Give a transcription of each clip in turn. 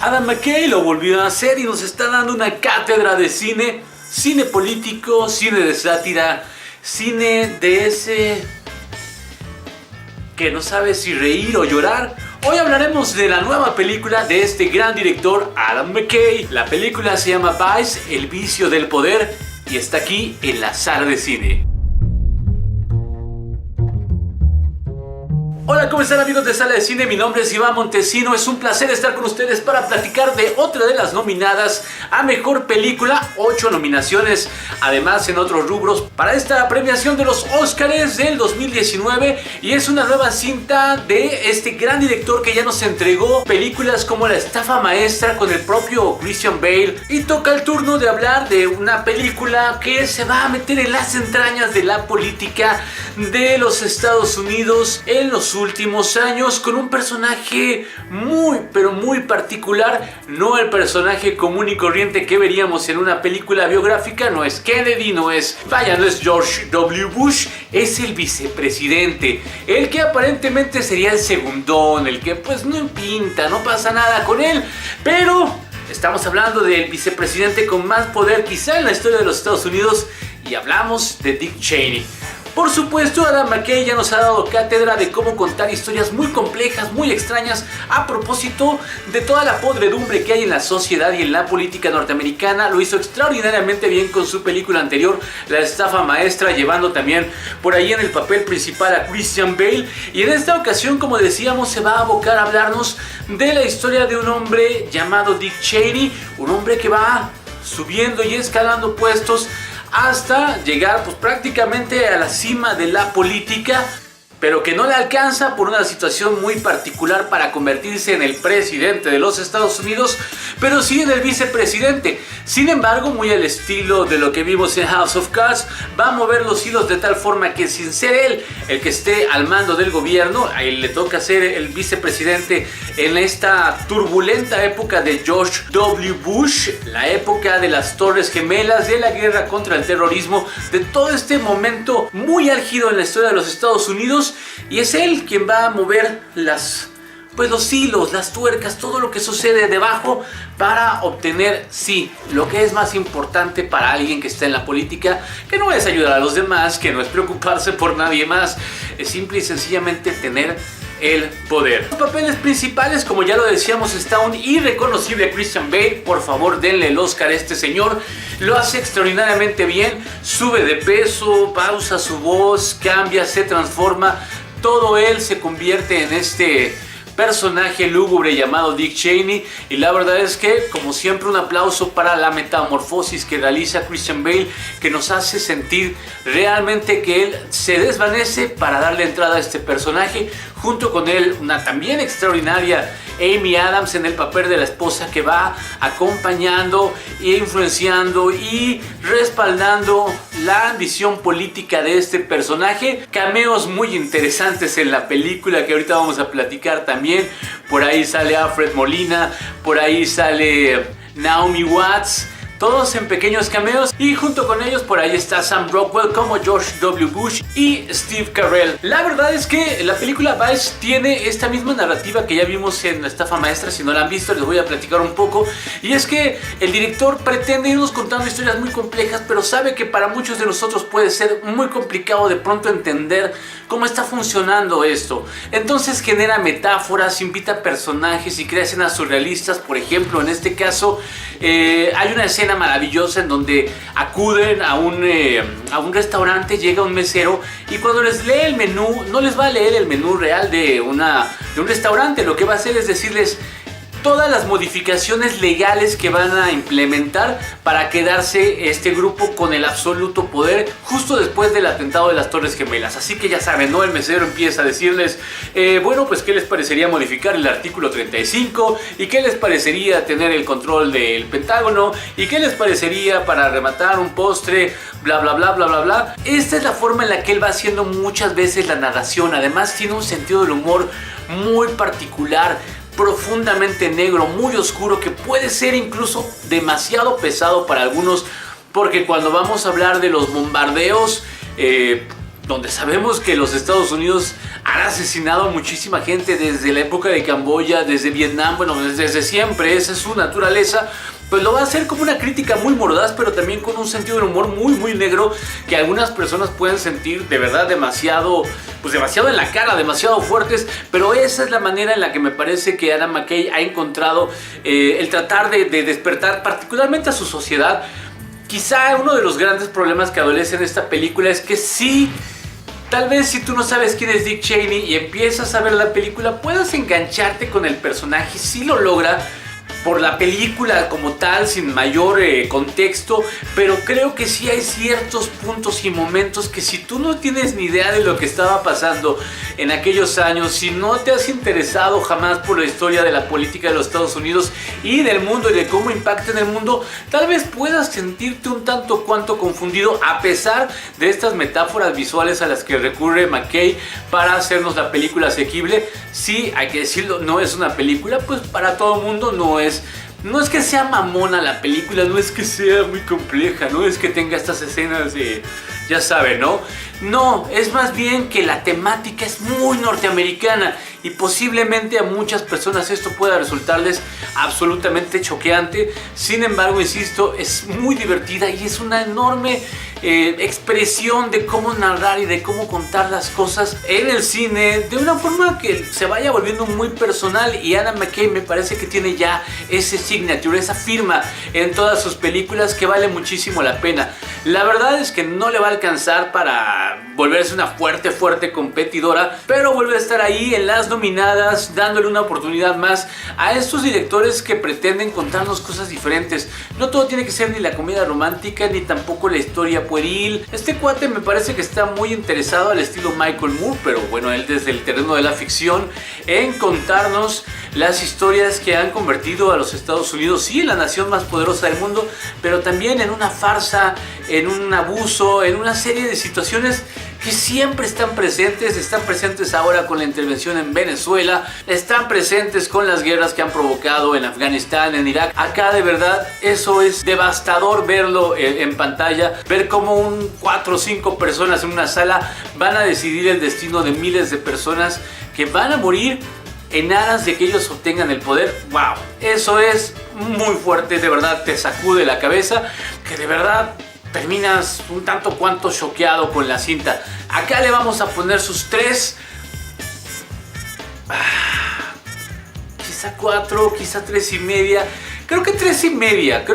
Adam McKay lo volvió a hacer y nos está dando una cátedra de cine. Cine político, cine de sátira, cine de ese que no sabe si reír o llorar. Hoy hablaremos de la nueva película de este gran director Adam McKay. La película se llama Vice, el vicio del poder, y está aquí en la sala de cine. Hola, ¿cómo están amigos de Sala de Cine? Mi nombre es Iván Montesino. Es un placer estar con ustedes para platicar de otra de las nominadas a Mejor Película. 8 nominaciones, además en otros rubros, para esta premiación de los Óscares del 2019. Y es una nueva cinta de este gran director que ya nos entregó películas como La Estafa Maestra con el propio Christian Bale. Y toca el turno de hablar de una película que se va a meter en las entrañas de la política de los Estados Unidos en los últimos años, con un personaje muy pero muy particular. No el personaje común y corriente que veríamos en una película biográfica. No es Kennedy, no es George W. Bush. Es el vicepresidente, el que aparentemente sería el segundón, el que pues no pinta, no pasa nada con él, pero estamos hablando del vicepresidente con más poder quizá en la historia de los Estados Unidos, y hablamos de Dick Cheney. Por supuesto, Adam McKay ya nos ha dado cátedra de cómo contar historias muy complejas, muy extrañas, a propósito de toda la podredumbre que hay en la sociedad y en la política norteamericana. Lo hizo extraordinariamente bien con su película anterior, La Estafa Maestra, llevando también por ahí en el papel principal a Christian Bale. Y en esta ocasión, como decíamos, se va a abocar a hablarnos de la historia de un hombre llamado Dick Cheney, un hombre que va subiendo y escalando puestos hasta llegar pues prácticamente a la cima de la política, pero que no le alcanza por una situación muy particular para convertirse en el presidente de los Estados Unidos, pero sí en el vicepresidente. Sin embargo, muy al estilo de lo que vimos en House of Cards, va a mover los hilos de tal forma que, sin ser él el que esté al mando del gobierno, a él le toca ser el vicepresidente en esta turbulenta época de George W. Bush, la época de las Torres Gemelas, de la guerra contra el terrorismo, de todo este momento muy álgido en la historia de los Estados Unidos. Y es él quien va a mover los hilos, las tuercas, todo lo que sucede debajo para obtener, sí, lo que es más importante para alguien que está en la política, que no es ayudar a los demás, que no es preocuparse por nadie más, es simple y sencillamente tener el poder. Los papeles principales, como ya lo decíamos, está un irreconocible Christian Bale. Por favor, denle el Oscar a este señor. Lo hace extraordinariamente bien. Sube de peso, pausa su voz, cambia, se transforma. Todo él se convierte en este personaje lúgubre llamado Dick Cheney, y la verdad es que, como siempre, un aplauso para la metamorfosis que realiza Christian Bale, que nos hace sentir realmente que él se desvanece para darle entrada a este personaje. Junto con él, una también extraordinaria Amy Adams en el papel de la esposa, que va acompañando e influenciando y respaldando la ambición política de este personaje. Cameos muy interesantes en la película que ahorita vamos a platicar también. Por ahí sale Alfred Molina, por ahí sale Naomi Watts, todos en pequeños cameos, y junto con ellos por ahí está Sam Rockwell como George W. Bush y Steve Carell. La verdad es que la película Vice tiene esta misma narrativa que ya vimos en La Estafa Maestra. Si no la han visto, les voy a platicar un poco. Y es que el director pretende irnos contando historias muy complejas, pero sabe que para muchos de nosotros puede ser muy complicado de pronto entender cómo está funcionando esto. Entonces genera metáforas, invita a personajes y crea escenas surrealistas. Por ejemplo, en este caso hay una escena maravillosa en donde acuden a un restaurante, llega un mesero, y cuando les lee el menú, no les va a leer el menú real de un restaurante. Lo que va a hacer es decirles todas las modificaciones legales que van a implementar para quedarse este grupo con el absoluto poder justo después del atentado de las Torres Gemelas. Así que ya saben, ¿no? El mesero empieza a decirles, bueno, pues ¿qué les parecería modificar el artículo 35? ¿Y qué les parecería tener el control del Pentágono? ¿Y qué les parecería para rematar un postre? Bla, bla, bla, bla, bla, bla. Esta es la forma en la que él va haciendo muchas veces la narración. Además tiene un sentido del humor muy particular, profundamente negro, muy oscuro, que puede ser incluso demasiado pesado para algunos, porque cuando vamos a hablar de los bombardeos, donde sabemos que los Estados Unidos han asesinado a muchísima gente desde la época de Camboya, desde Vietnam, bueno, desde siempre, esa es su naturaleza. Pues lo va a hacer como una crítica muy mordaz, pero también con un sentido del humor muy negro, que algunas personas pueden sentir de verdad demasiado en la cara, demasiado fuertes, pero esa es la manera en la que me parece que Adam McKay ha encontrado el tratar de despertar particularmente a su sociedad. Quizá uno de los grandes problemas que adolece en esta película es que sí, tal vez si tú no sabes quién es Dick Cheney y empiezas a ver la película, puedas engancharte con el personaje, sí lo logra por la película como tal, sin mayor contexto, pero creo que sí hay ciertos puntos y momentos que si tú no tienes ni idea de lo que estaba pasando en aquellos años, si no te has interesado jamás por la historia de la política de los Estados Unidos y del mundo y de cómo impacta en el mundo, tal vez puedas sentirte un tanto cuanto confundido a pesar de estas metáforas visuales a las que recurre McKay para hacernos la película asequible. Sí, hay que decirlo, no es una película pues para todo el mundo, no es que sea mamona la película, no es que sea muy compleja, no es que tenga estas escenas de, ya saben, ¿no? No, es más bien que la temática es muy norteamericana y posiblemente a muchas personas esto pueda resultarles absolutamente choqueante. Sin embargo, insisto, es muy divertida y es una enorme expresión de cómo narrar y de cómo contar las cosas en el cine de una forma que se vaya volviendo muy personal, y Adam McKay me parece que tiene ya ese signature, esa firma en todas sus películas que vale muchísimo la pena. La verdad es que no le va a alcanzar para volverse una fuerte competidora, pero vuelve a estar ahí en las nominadas, dándole una oportunidad más a estos directores que pretenden contarnos cosas diferentes. No todo tiene que ser ni la comedia romántica ni tampoco la historia pueril. Este cuate me parece que está muy interesado al estilo Michael Moore, pero bueno, él desde el terreno de la ficción, en contarnos las historias que han convertido a los Estados Unidos, sí, en la nación más poderosa del mundo, pero también en una farsa, en un abuso, en una serie de situaciones que siempre están presentes ahora con la intervención en Venezuela, están presentes con las guerras que han provocado en Afganistán, en Irak. Acá de verdad eso es devastador verlo en pantalla, ver cómo 4 o 5 personas en una sala van a decidir el destino de miles de personas que van a morir en aras de que ellos obtengan el poder. ¡Wow! Eso es muy fuerte, de verdad te sacude la cabeza, que de verdad terminas un tanto cuanto choqueado con la cinta. Acá le vamos a poner sus 3, quizá 4, quizá 3.5. Creo que 3.5.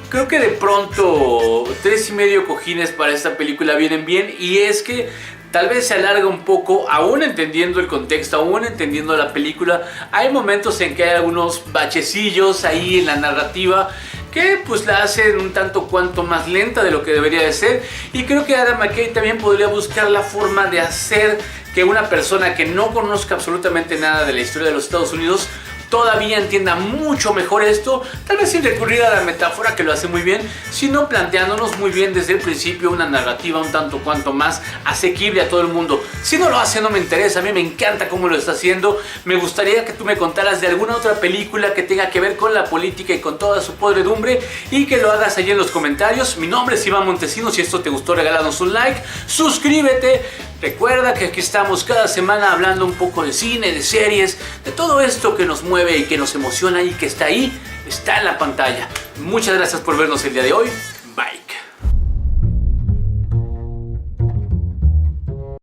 Creo que de pronto 3.5 cojines para esta película vienen bien, y es que tal vez se alarga un poco, aún entendiendo el contexto, aún entendiendo la película. Hay momentos en que hay algunos bachecillos ahí en la narrativa que pues la hacen un tanto cuanto más lenta de lo que debería de ser, y creo que Adam McKay también podría buscar la forma de hacer que una persona que no conozca absolutamente nada de la historia de los Estados Unidos todavía entienda mucho mejor esto, tal vez sin recurrir a la metáfora, que lo hace muy bien, sino planteándonos muy bien desde el principio una narrativa un tanto cuanto más asequible a todo el mundo. Si no lo hace, no me interesa, a mí me encanta cómo lo está haciendo. Me gustaría que tú me contaras de alguna otra película que tenga que ver con la política y con toda su podredumbre, y que lo hagas allí en los comentarios. Mi nombre es Iván Montesino, si esto te gustó regálanos un like, suscríbete. Recuerda que aquí estamos cada semana hablando un poco de cine, de series, de todo esto que nos mueve y que nos emociona y que está ahí, está en la pantalla. Muchas gracias por vernos el día de hoy. Bye.